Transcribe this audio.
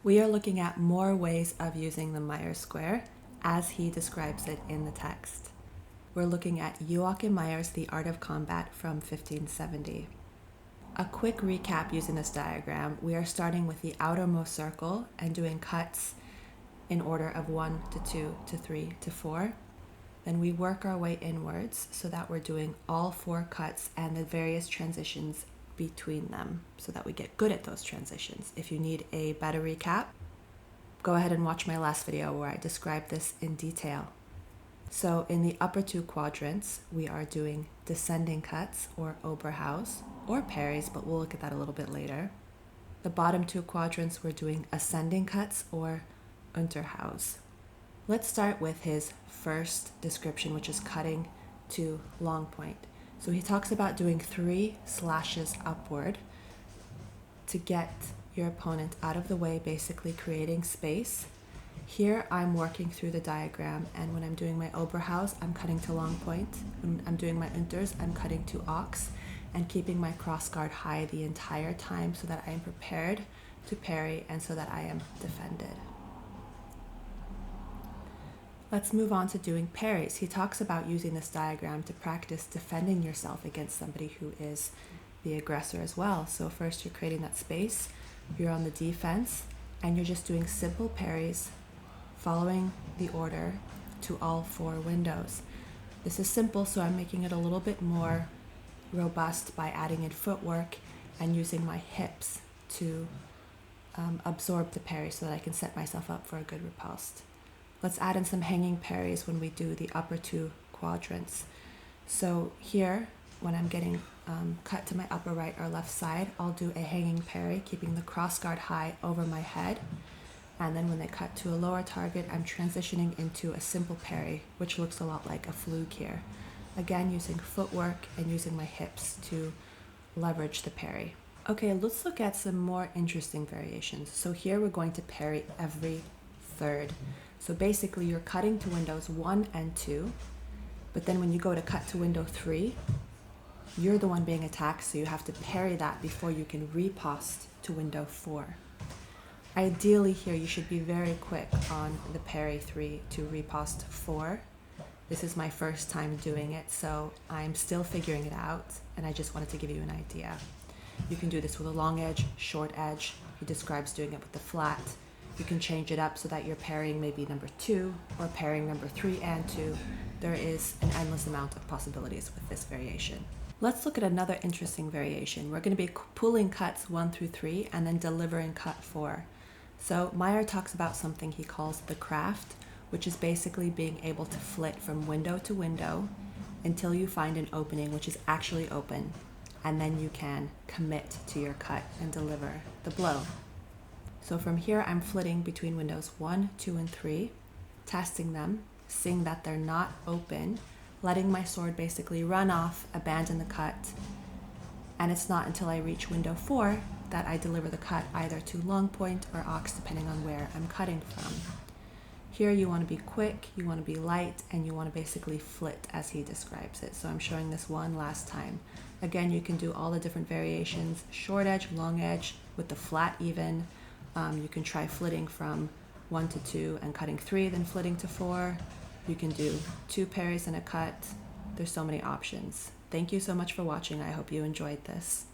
We are looking at more ways of using the Meyer square as he describes it in the text. We're looking at Joachim Meyer's The Art of Combat from 1570. A quick recap using this diagram, we are starting with the outermost circle and doing cuts in order of 1 to 2 to 3 to 4. Then we work our way inwards so that we're doing all 4 cuts and the various transitions between them so that we get good at those transitions. If you need a better recap, go ahead and watch my last video where I describe this in detail. So in the upper 2 quadrants, we are doing descending cuts or Oberhaus or parries, but we'll look at that a little bit later. The bottom 2 quadrants, we're doing ascending cuts or Unterhaus. Let's start with his first description, which is cutting to long point. So he talks about doing 3 slashes upward to get your opponent out of the way, basically creating space. Here I'm working through the diagram, and when I'm doing my Oberhaus, I'm cutting to long point. When I'm doing my Unters, I'm cutting to Ochs and keeping my cross guard high the entire time so that I am prepared to parry and so that I am defended. Let's move on to doing parries. He talks about using this diagram to practice defending yourself against somebody who is the aggressor as well. So first you're creating that space, you're on the defense, and you're just doing simple parries following the order to all 4 windows. This is simple, so I'm making it a little bit more robust by adding in footwork and using my hips to absorb the parry so that I can set myself up for a good riposte. Let's add in some hanging parries when we do the upper 2 quadrants. So here, when I'm getting cut to my upper right or left side, I'll do a hanging parry, keeping the cross guard high over my head. And then when they cut to a lower target, I'm transitioning into a simple parry, which looks a lot like a fluke here. Again, using footwork and using my hips to leverage the parry. Okay, let's look at some more interesting variations. So here we're going to parry every third. So basically you're cutting to windows 1 and 2, but then when you go to cut to window 3, you're the one being attacked, so you have to parry that before you can riposte to window 4. Ideally here you should be very quick on the parry 3 to riposte 4. This is my first time doing it, so I'm still figuring it out, and I just wanted to give you an idea. You can do this with a long edge, short edge. He describes doing it with the flat. You can change it up so that you're parrying maybe number 2 or parrying number 3 and 2. There is an endless amount of possibilities with this variation. Let's look at another interesting variation. We're going to be pulling cuts 1 through 3 and then delivering cut 4. So Meyer talks about something he calls the craft, which is basically being able to flit from window to window until you find an opening which is actually open, and then you can commit to your cut and deliver the blow. So from here I'm flitting between windows 1, 2, and 3, testing them, seeing that they're not open, letting my sword basically run off, abandon the cut, and it's not until I reach window 4 that I deliver the cut either to long point or Ochs, depending on where I'm cutting from. Here you want to be quick, you want to be light, and you want to basically flit as he describes it. So I'm showing this one last time. Again, you can do all the different variations, short edge, long edge, with the flat even. You can try flitting from 1 to 2 and cutting 3, then flitting to 4. You can do 2 parries and a cut. There's so many options. Thank you so much for watching. I hope you enjoyed this.